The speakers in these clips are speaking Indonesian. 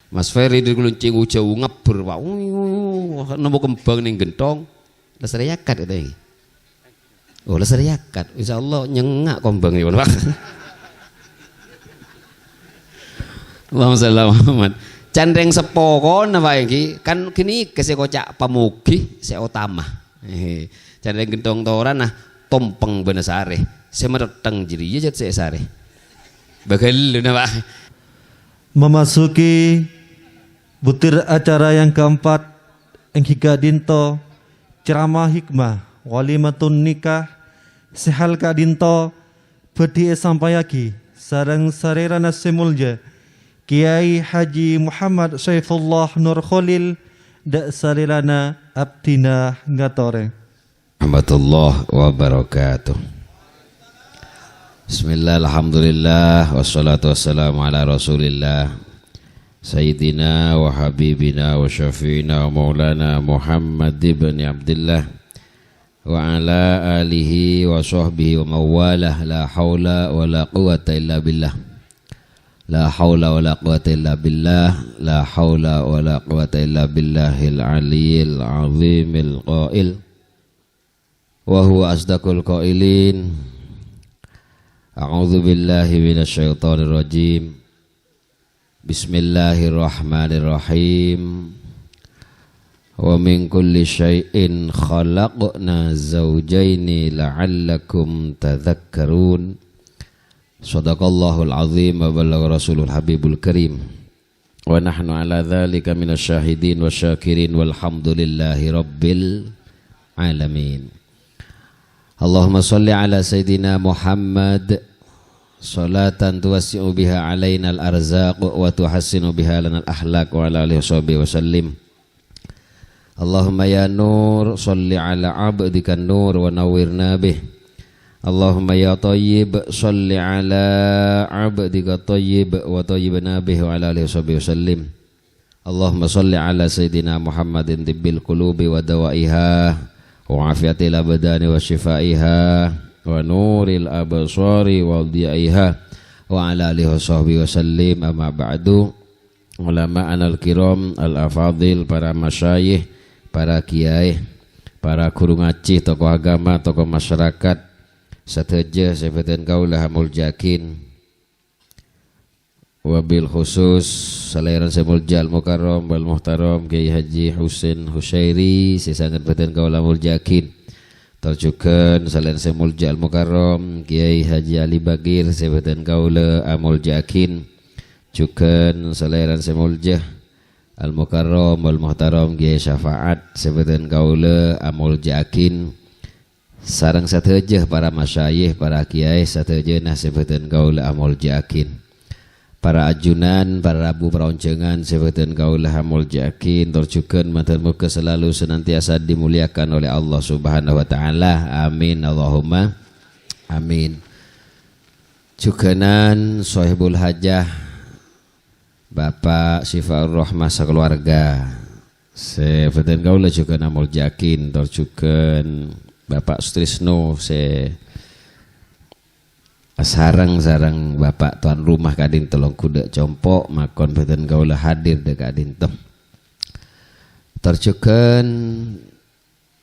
Mas Ferry dikeluncing jauh ngebur Pak. Nemu kembang ning gentong. Lesari yakat itu iki. Oh, lesari yakat. Insyaallah nyengak kembang iki Pak. Allahumma shalli ala Muhammad. Candeng sepo kono wae iki kan gini kese kocak pamugi se utama. Candeng gentong toran nah tompeng benesare. Semereteng jiri ya jet sare. Bagel lho Pak. Memasuki butir acara yang keempat Engkika Dinto ceramah hikmah walimatun nikah sehal Kak Dinto bedi sampayaki sareng sarerana semulja Kiai Haji Muhammad Saifullah Nur Khalil dak sarerana abdina ngatore warahmatullahi wabarakatuh. Bismillah, alhamdulillah, wassalatu wassalamu ala rasulillah Sayyidina wa habibina wa syafi'ina wa maulana Muhammad ibn Abdullah wa ala alihi wa sahbihi wa mawalah. La hawla wa la quwata illa billah. La hawla wa la quwata illa billah. La hawla wa la quwata illa billahil aliyyil azimil qail wa huwa asdaqul qailin. A'udzu billahi minasyaitonir rajim. Bismillahirrahmanirrahim. Wa min kulli syai'in khalaqna zawjaini la'allakum tadhakkarun. Shadaqallahul azim wa ballagha rasulul habibul karim. Wa nahnu ala dzalika minasyahidin wasyakirin walhamdulillahi rabbil alamin. Allahumma salli ala Sayyidina Muhammad salatan tuwassi'u biha alaina al-arzaq wa tuhassinu biha lana al-akhlaq wa ala alihi wa sallim. Allahumma ya nur salli ala abdika nur wa nawwirna bih. Allahumma ya tayyib salli ala abdika tayyib wa tayyibna bih wa ala alihi wa sallim. Allahumma salli ala Sayyidina Muhammadin tibbil qulubi wa dawaiha wa afiatil abdani wa shifaiha wa nuril absari wa diyaiha wa ala alihi wa sahbihi wa sallim. Amma ba'du. Ulama anal kiram al-afadil, para masyayikh, para kiai, para guru ngaji, tokoh agama, tokoh masyarakat sateja sepetan kaulah muljakin wabil khusus salairan semuljal mukarram wal muhtaram Kiai Haji Husain Husairi sesangat beten kaulah muljakin terjukan salairan semuljal mukarram Kiai Haji Ali Bagir sepetan kaulah muljakin jukan salairan semuljah al mukarram wal muhtaram Kiai Syafaat sepetan kaulah muljakin sareng sateja para masyayikh, para kiai sateja nah sepetan kaulah muljakin. Para ajunan, para rabu, para oncengan sebutan kaulah muljakin terjukan matur muga selalu senantiasa dimuliakan oleh Allah Subhanahu wa taala. Amin Allahumma amin. Juganan sahibul hajah Bapak Syifaur Rahmah sakeluarga sebutan kaulah juga muljakin terjukan Bapak Sutrisno sarang Bapak tuan rumah kadin tolong kuda compok makon beten kaulah hadir dek kadin tem terjukan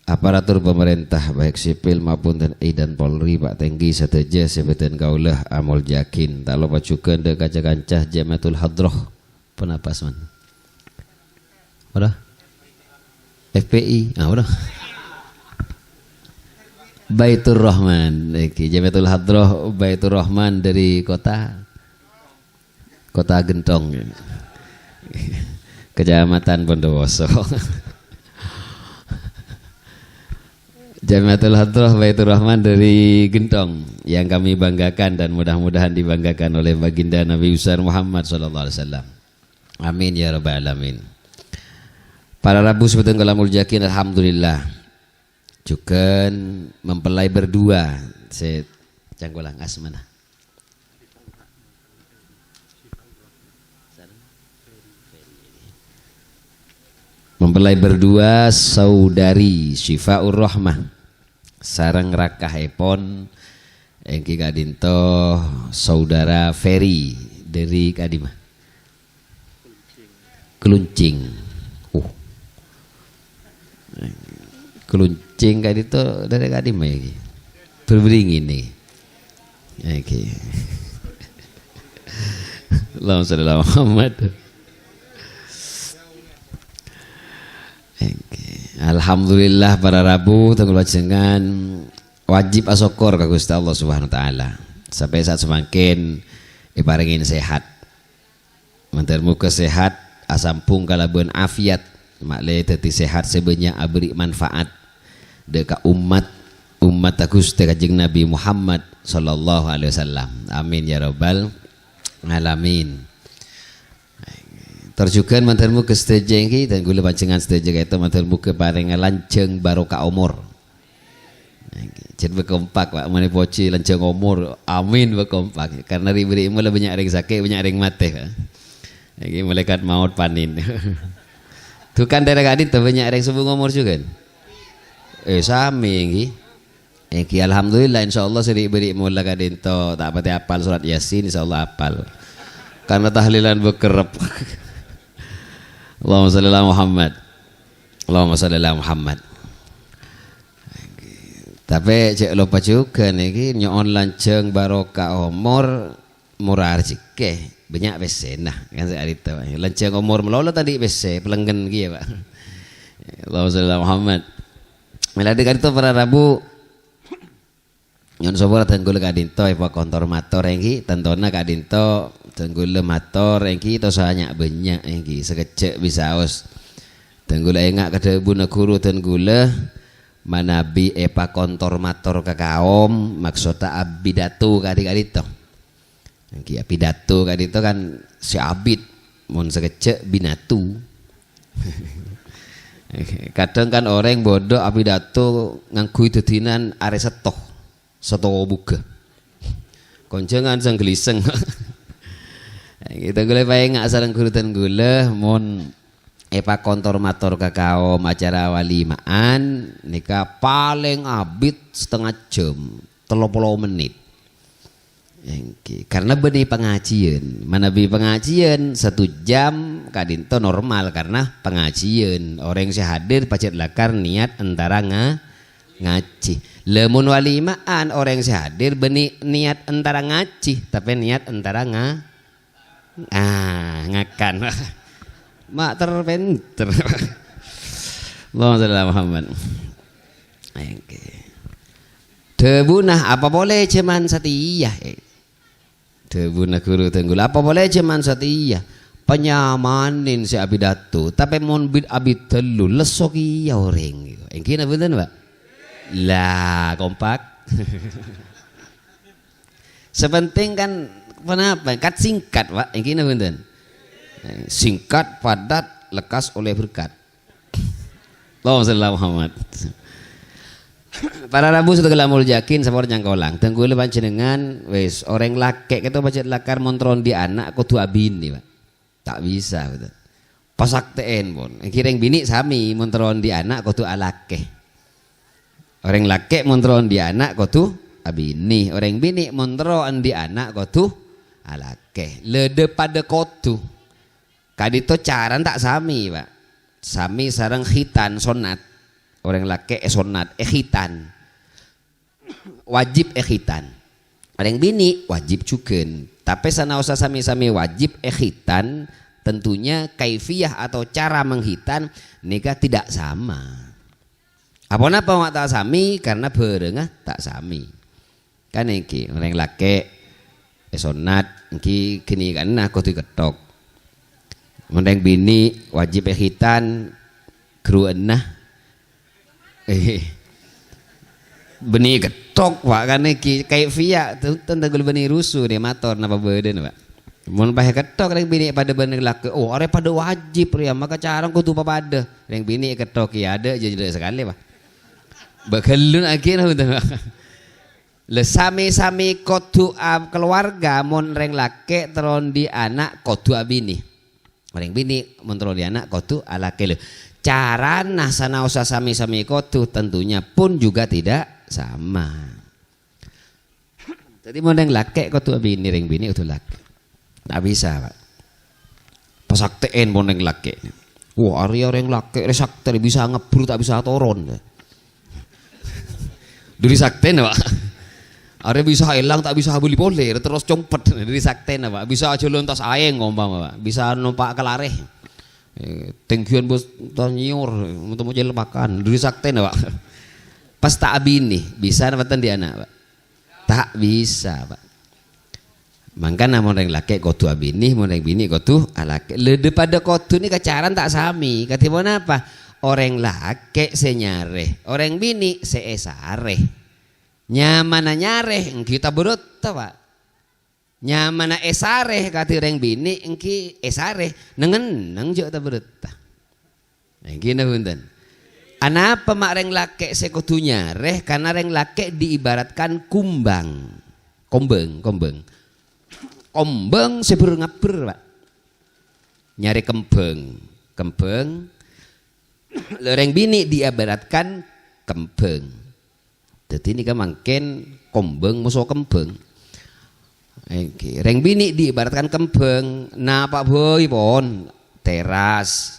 aparatur pemerintah baik sipil maupun TNI dan Polri Pak Tenggi sateja sebeten kaulah amul jakin tak lupa juga dek kancah-kancah Jamatul Hadroh penapas man udah FPI udah Baitur Rahman, Jamatul Hadroh Baitur Rahman dari kota Gentong, Kecamatan Bondowoso. Jamatul Hadroh Baitur Rahman dari Gentong yang kami banggakan dan mudah-mudahan dibanggakan oleh baginda Nabi besar Muhammad sallallahu alaihi wasallam. Amin ya rabbal alamin. Para rabu sebetulnya kalamul jakin alhamdulillah. Juga mempelai berdua saya canggolang asmana mempelai berdua saudari Syifaur Rahmah sareng rakah epon engki kadinto saudara Ferry dari Kadimah keluncing. Keluncing kayak itu dari kadim lagi. Berbering ini. Oke. Allahumma shalli ala Muhammad. Alhamdulillah para Rabu tanggal wajengan wajib asokor ka Gusti Allah Subhanahu wa taala. Sampai saat semakin iparingin sehat. Mantarmu sehat asampung kalabuan afiat makle teti sehat sebenarnya abri manfaat deka umat Gusti Kanjeng Nabi Muhammad sallallahu alaihi wasallam. Amin ya rabbal alamin. Terjukan mantarmu ke setejengki dan gula pancingan setejeng itu mantarmu ke paring lanceng barokah umur. Jadi berkompak pak, mana poci lanceng umur, amin berkompak. Karena riberi mulai banyak ring sakit, banyak ring mati. Lagi malaikat maut panin. Tuh kan daerah kadin tuh banyak ring subuh umur juga. Sami ini. Alhamdulillah insyaallah seri beri mulai kadin to tak pati apal surat Yasin insyaallah apal. Karena tahlilan bekerep. Allahumma shalli ala Muhammad. Allahumma shalli ala Muhammad. Tapi cek lupa juga nih nyon lanceng barokah umur murah rezeki banyak bese nah kan saya itu lanceng umur melola tadi bese pelenggan gitu pak. Allahumma shalli ala Muhammad. Meladi kan itu para Rabu nyon sobor tenggul kadinto ipa kontor mator engki tentona kadinto tenggul mator engki to sanya banyak engki sekecek bisa aus tenggul engak kada buna guru tenggul manabi epa kontor mator kakaom maksudnya abidatu kadito engki abidatu kadito kan si abid mun sekecek binatu. Kadang kan orang bodoh abidatu ngangkui dedinan are setoh buka koncengan sang geliseng. Kita gula payeng asal kurutan gula mon epa kontor mator kakao acara walimaan nikah paling abid setengah jam 30 menit. Karena benih pengajian mana bi pengajian 1 jam kadinto normal karena pengajian orang yang hadir pacet lakar niat antara ngaji. Lemun walimaan orang yang hadir benih niat antara ngaji tapi niat antara ngakan. Mak terpenter. Allahumma shalli ala Muhammad. Debunah apa boleh cuman satiyah. Debunah guru tenggul apa boleh cuman satiyah. Penyamanin si abidatu tapi mon bid abid telu lesok iya orang. Engki na bener Pak? Lah kompak. Sepenting kan kenapa? Kat singkat Pak. Engki na bener. Singkat, padat, lekas oleh berkat. Allahumma shalli ala Muhammad. Para Rabu sudah gelamul yakin sama orang jangkolang. Tenggu le panjenengan wis orang laki kita baca lakar montron di anak kudu abini Pak. Tak bisa betul. Pasak teen pun. Kireng bini sami montron di anak kudu alake. Orang laki montron di anak kudu abini. Orang bini montron di anak kudu alake. Lede pada kudu. Kadito caran tak sami Pak. Sami sarang khitan sonat. Orang laki sonat khitan. Wajib khitan. Orang bini wajib juga. Tapi sana usah sami-sami wajib khitan, tentunya kaifiyah atau cara menghitan nikah tidak sama. Apa-apa mak tak sami karena berengah tak sami. Kan iki orang laki sonat iki gini kan aku diketok. Orang bini wajib khitan gru enah benih ketok Pak kan iki kayak via tentang benih rusuh dia motor napa badan Pak mun pakai ketok yang bini pada benih laki are pada wajib ya maka cara kudu pada yang bini ketok ya ada jadi sekali Pak bagelun akhirnya betul Pak le sami-sami kudu keluarga mun reng laki teron di anak kudu bini orang bini mun teron di anak kudu alake le cara nasana usah sami-sami kotu tentunya pun juga tidak sama. Jadi mau yang laki kotu bini ring bini itu laki. Tak bisa Pak. pas sakteen boneng laki. Wah, Arya orang laki resakte bisa ngebru tak bisa toron. Dari sakten Pak. Arya bisa hilang tak bisa beli poler terus compet dari sakten Pak. Bisa aja lontas aeng ngomong Pak. Bisa numpak kelareh. Tengkian bos tanyiur untuk mau lepakan dari sakten Pak. Pas tak bini bisa dapatan di anak Pak. Tak bisa Pak. Mangkana mau orang laki kotu abini, mau orang bini kotu alake. Lede pada kotu ni kacaran tak sami. Katimana apa? Orang laki senyare, orang bini seesare. Nyamana nyare, kita berut Pak. Nyamana esare kati orang bini, engki esare. Nengen neng jo ta berut. Engki na punten. Anapa mak orang laki sekotu nyare? Karena orang laki diibaratkan kumbang, kombeng. Kombeng sebur ngapur Pak. Nyari kembeng loreng bini diibaratkan kembeng. Jadi ini kan mungkin kombeng musuh kembeng. Reng bini diibaratkan kembeng. Nah Pak Boy pon teras,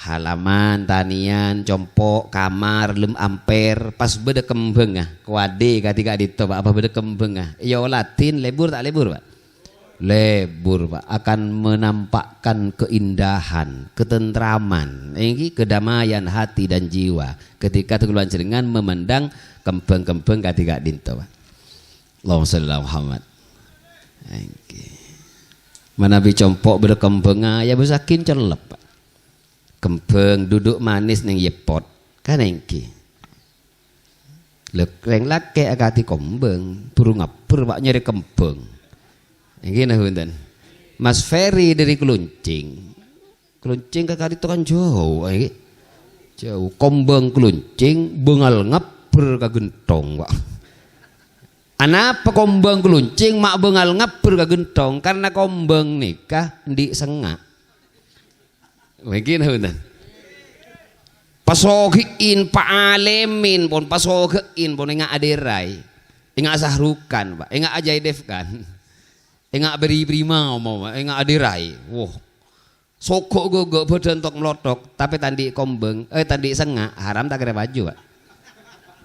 halaman, tanian, compok, kamar, lem amper, pas beda kembeng kuade ketika dito Pak apa beda kembeng ya latin lebur tak lebur Pak. Lebur Pak akan menampakkan keindahan, ketentraman, ini kedamaian hati dan jiwa ketika teguluan jenengan memandang kembang-kembang ketika dinto Pak. Allahumma sholli ala Muhammad. Mana bicompok berkembang ya bisa kincelep Pak. Kembang duduk manis neng yepot kan engki. Lek laki akati kembang burung ngapur Pak nyari kembang. Gini punten. Mas Ferry dari Keluncing ke kali itu kan jauh, jauh. Kombeng Keluncing, bengal ngapur ke gentong, Pak. Anapa kombeng Keluncing mak bengal ngapur ke gentong? Karena kombeng nikah di sengak. Begini punten. Pasogiin Pak Alemin pun pasogiin pun enggak aderai, enggak sahrukan, Pak, enggak ajaidef kan. Enggak beri prima mau, enggak adirai. Wah, sokok gogok badan tok melotok, tapi tandi kombeng, tandi sengak haram tak kira baju Pak.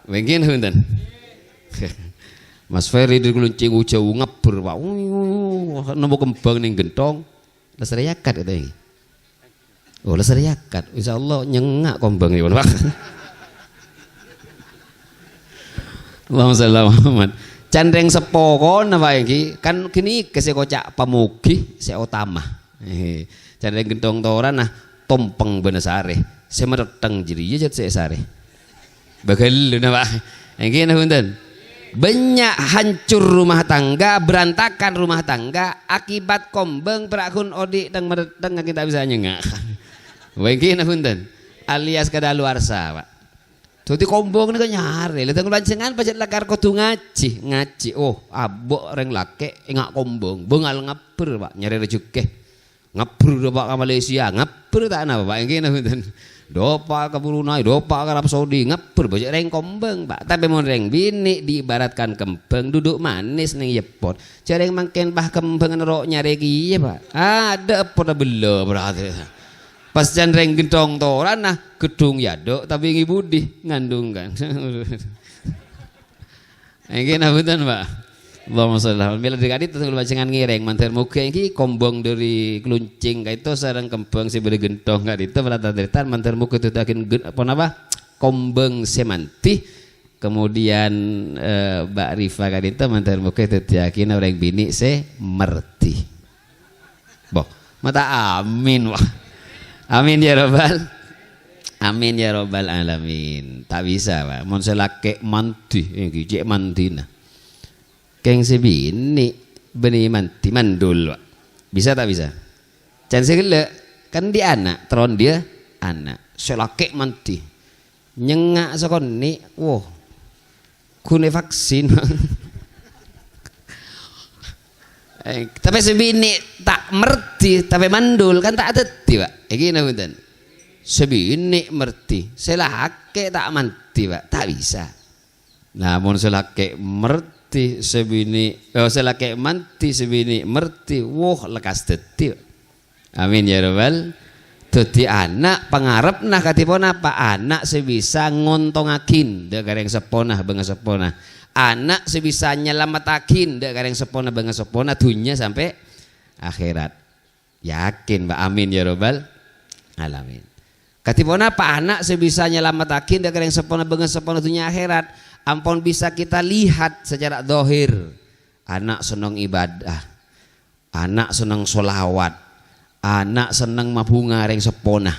Mungkin punten. Mas Ferry di Keluncing jauh ngapur Pak. Nemu kembang ning gentong, lesar yakat itu ini. Oh lesar yakat, insyaallah nyengak kombang ini Pak. Allahumma sholli ala Muhammad. Candreng sepokon apa iki kan kini kese kocak pamugi se utama. Candreng gentong toran nah tompeng benesare semereteng jeri jet se sare. Bagel na Pak. Iki nah punten. Banyak hancur rumah tangga, berantakan rumah tangga akibat kombeng perakun odik dan mereteng kita bisa nyengak. Iki nah punten. Alias kadaluarsa Pak. Jadi kombong ini kan nyari, lihat kelancengan pajak lakar kotu ngaji. Oh, abok orang laki enggak kombong, bengal ngapur Pak, nyari rezeki, ngapur Pak ke Malaysia, ngapur tak apa Pak, yang gini betul. Dopa ke Brunei, dopa ke Arab Saudi, ngapur pajak orang kombong Pak. Tapi mau orang bini diibaratkan kembang, duduk manis nih yepot. Cari yang makin bah kembang rok nyari kiye Pak. Ada apa dah bela berarti. Pas candreng gentong toran nah gedung yadok tapi ngi budi ngandung kan. Engke napunten Pak. Allahumma sholli ala Bila dikadit tunggu bacengan ngireng mantar muga iki kombong dari Keluncing ka itu sareng kembang si bere gentong ka itu beratan mantar muga itu takin apa napa kombeng semanti kemudian Mbak Rifa ka itu mantar muga itu yakin orang bini se merti. Boh, mata amin wah. Amin ya robbal, amin ya robbal alamin. Tak bisa Pak, mon selake manti, cek mantina. Keng sebini beni manti mandul Pak. Bisa tak bisa? Can segala kan dia anak, tron dia anak. Selake manti, nyengak sokon ni, wow, kune vaksin. Tapi sebini tak merti tapi mandul kan tak teti Pak. Iki punten. Sebini merti, selake tak manti Pak, tak bisa. Namun selake merti sebini selake manti sebini merti, wah lekas teti. Amin ya rabbal. Dadi anak pangarepna katipun apa? Anak sebisa ngontongakin dek gareng seponah benga seponah. Anak sebisa nyelamatakin dek gareng seponah benga seponah dunya sampai akhirat. Yakin Mbak, amin ya rabbal alamin. Katipun apa? Anak sebisa nyelamatakin dek gareng seponah benga seponah dunya akhirat. Ampun bisa kita lihat secara zahir. Anak senang ibadah, anak senang sholawat, anak senang mabunga ring seponah.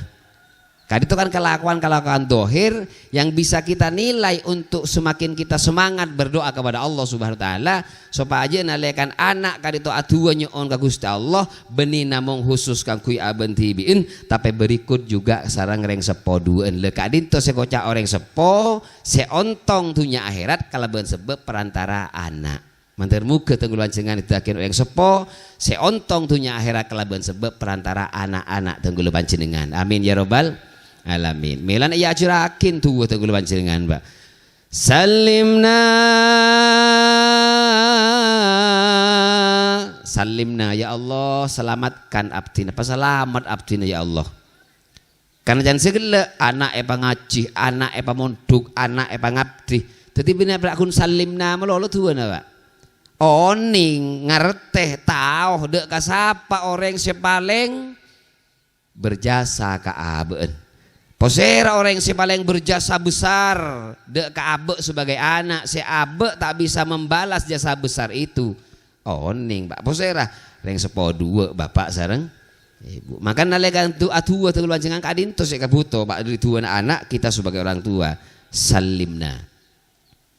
Kan itu kan kelakuan dohir yang bisa kita nilai untuk semakin kita semangat berdoa kepada Allah Subhanahu wa taala supaya aja nalekan anak kan itu adua nyoon ka Gusti Allah benih namung khusus kang kui aben tibiin tapi berikut juga sarang reng sepo dueun le kadinto sekocak orang sepo seontong dunya akhirat kalaban sebab perantara anak. Mantir muga tenggul panjenengan didakin yang sepo seontong dunya akhirat kelaban sebab perantara anak-anak tenggul panjenengan. Amin ya rabbal alamin. Melan iya ajrakin tuh tenggul panjenengan, Mbak. Salimna ya Allah, selamatkan abdina. Apa selamat abdina ya Allah. Karena jangan segala anak epa ngaji, anak epa monduk, anak epa ngabdi. Dadi bina prakun salimna melolo tuh Pak. Oning ngerteh tahu dek kasapa orang si paling berjasa ke abeun. Posera orang si paling berjasa besar dek ke abe sebagai anak si abe tak bisa membalas jasa besar itu. Oning Pak posera reng sepo dua bapak sareng ibu. Maka nalekan tu atua tu lancengan kadinto si kabuto Pak dari tua anak kita sebagai orang tua salimna.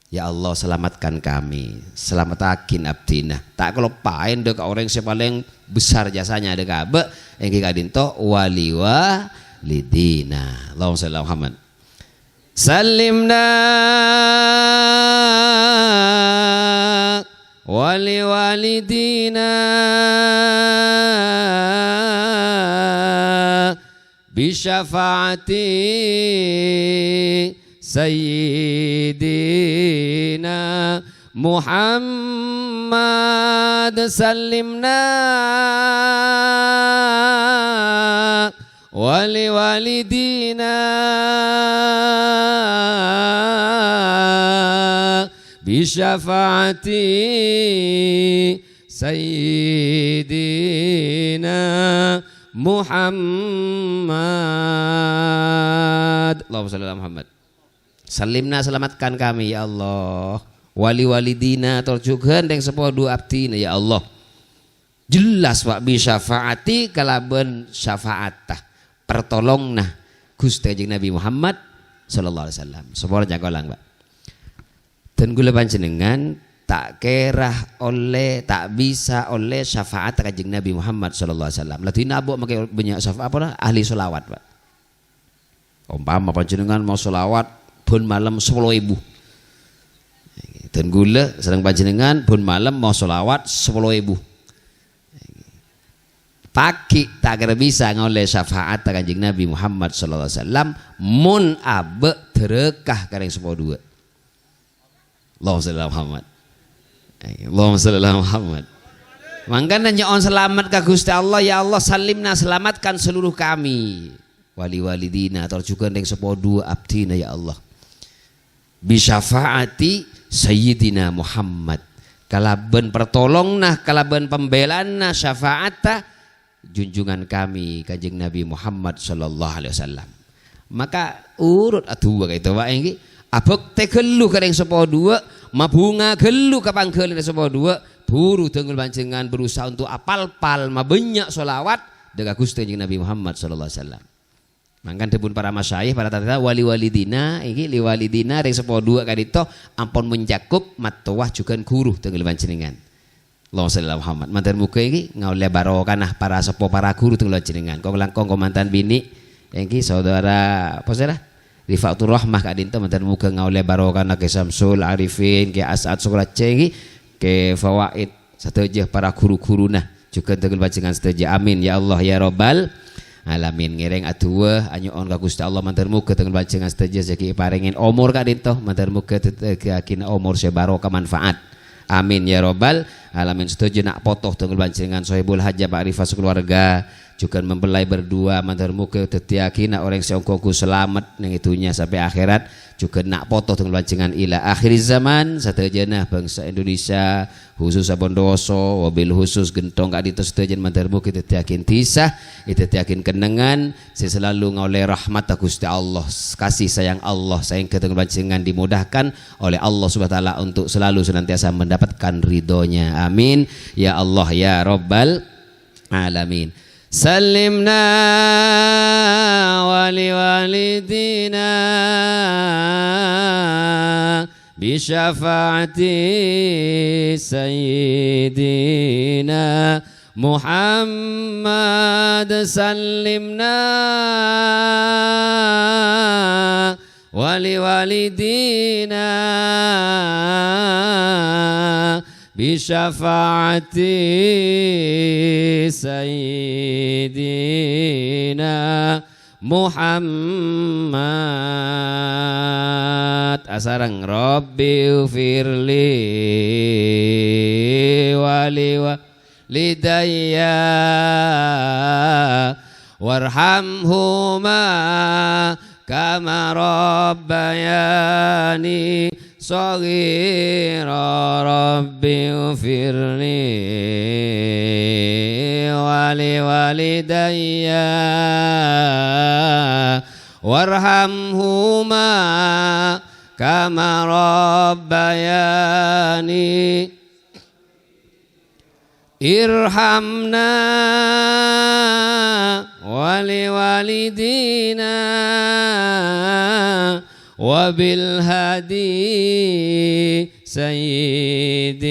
Ya Allah selamatkan kami, selamatakin abdina. Tak kelupain dek orang yang paling besar jasanya dek abe yang kita dinto waliwa lidina. Allahumma shalli ala Muhammad. Salimna waliwalidina bisyafaati Sayyidina Muhammad salimna wali walidina bisyafaati Sayyidina Muhammad. Allahumma shalli ala Muhammad. Salimna selamatkan kami ya Allah. Wali walidina torjugan yang sepuluh dua abdina ya Allah. Jelas Pak bi syafaati kalaban syafaatah pertolongna Gusti Kanjeng Nabi Muhammad sallallahu alaihi wasallam. Sepuluh jagolang Pak. Dan gula panjenengan tak kerah oleh tak bisa oleh syafaat Kanjeng Nabi Muhammad sallallahu alaihi wasallam. Ladina abu make banyak syafaat apa ahli selawat Pak. Umpama panjenengan mau selawat pun malam 10.000 dan gula sedang panjenengan pun malam mau sholawat 10.000 pagi tak kira bisa ngoleh syafaat Kanjeng Nabi Muhammad sallallahu alaihi wasallam mun abe derekah kareng 10.2. Allahumma shalli ala Muhammad. Allahumma shalli ala Muhammad. Mangkana nyoon selamat ka Gusti Allah ya Allah salimna selamatkan seluruh kami wali walidina torjukan yang 10.2 abdina ya Allah bisyafaati Sayyidina Muhammad kalaban pertolongna kalaban pembelana syafaata junjungan kami Kanjeng Nabi Muhammad sallallahu alaihi wasallam. Maka urut atuwa ka itu Pak engki abek teh gelu kareng 10.2 mabunga gelu ka pangkeun 10.2 buru tenggul panjenengan berusaha untuk apal-pal mabanyak sholawat dekat Gusti Kanjeng Nabi Muhammad sallallahu alaihi wasallam. Mangkan tebun para masyayikh para tata wali walidina iki li walidina reng 10.2 kadito ampun mencakup matuwah juga guru tenggel panjenengan. Allahumma shalli ala Muhammad. Mantan muga iki ngaule barokah para sepo para guru tenggel panjenengan. Kok langkong mantan bini iki saudara apa sih Rifatul Rahmah kadito mantan muga ngaule barokah ke Samsul Arifin ke As'ad Sukrace iki ke fawaid sateujeuh para guru-guruna juga tenggel panjenengan sateujeuh. Amin ya Allah ya rabbal alamin. Ngereng aduh anyoon ka Gusti Allah mantar muga tengen panjenengan sedaya segi paringin umur ka dinto mantar muga tetegakin umur sebarokah manfaat. Amin ya rabbal alamin. Setuju nak potoh tengen panjenengan sahibul hajah Pak Rifat keluarga juga mempelai berdua mantar muka tetiakina orang seongkoku selamat yang itunya sampai akhirat juga nak foto dengan lancingan ila akhir zaman satajana bangsa Indonesia khusus Bondowoso wabil khusus gentong kak ditos satajana mantar muka tetiakin tisah tetiakin kenangan selalu ngoleh rahmat Gusti Allah kasih sayang Allah sayang ketemu lancingan dimudahkan oleh Allah Subhanahu wa taala untuk selalu senantiasa mendapatkan ridhonya amin ya Allah ya Rabbal alamin. Salimna wali walidina bisyafaati sayyidina Muhammad salimna wali walidina bisyafaati sayyidina Muhammad asarang Rabbi ufirli wali walidayya warhamhuma kama rabbayani Saghira Rabbi ufirli wali walidayya warhamhuma kama rabbayani irhamna wali walidina wabil hadi sayyidina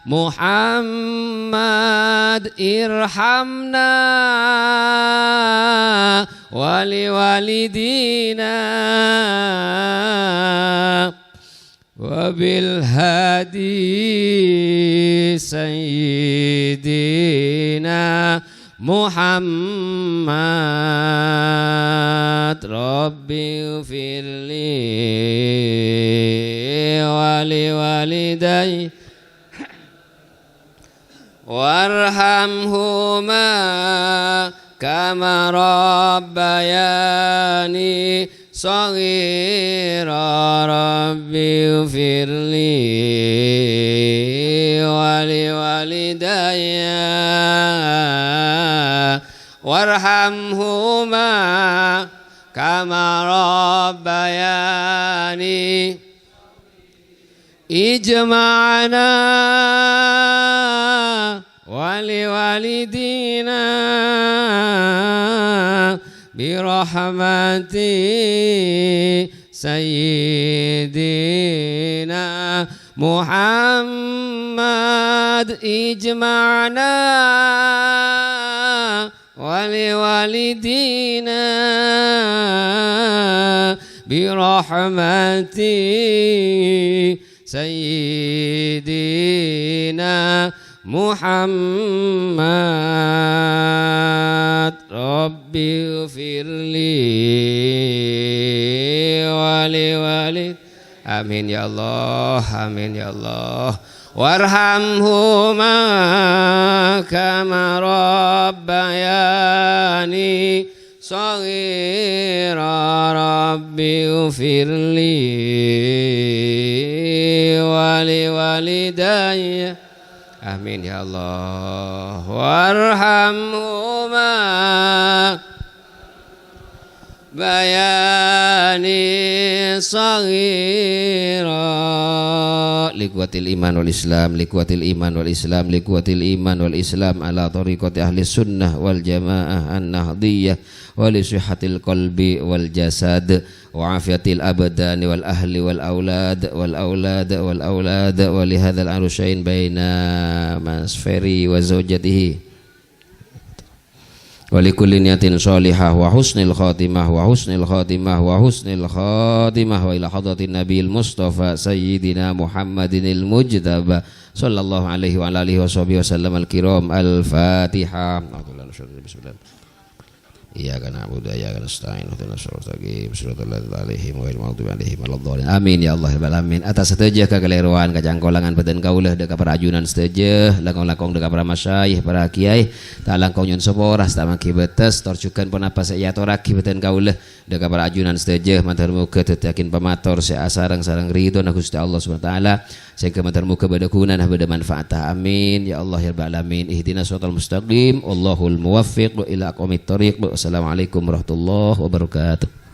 Muhammad irhamna wali walidina wabil hadi sayyidina Muhammad Rabbi ufirli wali walidayya warhamhuma kama rabbayani saghira Rabbi ufirli wali walidayya warhamhuma kama rabbayani ijma'na wali walidina birahmati sayyidina Muhammad ijma'na wali walidina birahmati sayyidina Muhammad Rabbi ufirli wali walid amin ya Allah amin ya Allah warhamhuma kama rabbayani saghira Rabbi ufirli wali walidayya amin ya Allah warhamhuma bayani saghira likuatil iman wal islam likuatil iman wal islam likuatil iman wal islam ala tariqati ahli sunnah wal jamaah an-nahdiyah wa li sihhatil qalbi wal jasad wa afiyatil abdani wal ahli wal aulad wa li hadzal arusyain baina masfari wa zawjatihi wa li kulli niyatin shalihah wa husnil khatimah wa ila hadratin nabiyil mustafa sayyidina Muhammadinil mujtaba sallallahu alaihi wa alihi wa sahbihi wasallam al-kiram al-fatihah bismillah Iyyaka na'budu wa iyyaka nasta'in ihdinas siratal mustaqim siratal ladzina alaihim ghairil maghdubi alaihim waladdallin. Amin ya Allah rabbal alamin. Atas sateja kagaleruan kajangkolangan peten kaula deka para ajunan sateja langkong-langkong deka para masyayikh para kiai ta langkong nyun sapa ras ta mangki betes torcukan pun apa saya toraki peten kaula deka para ajunan sateja matur muga tetakin pamator saya sareng-sareng ridho na Gusti Allah Subhanahu wa taala sehingga matur muga badakunan bada manfaat. Amin ya Allah ya rabbal alamin. Ihdinas siratal mustaqim wallahul muwaffiq ila aqwamit thoriq. Assalamualaikum warahmatullahi wabarakatuh.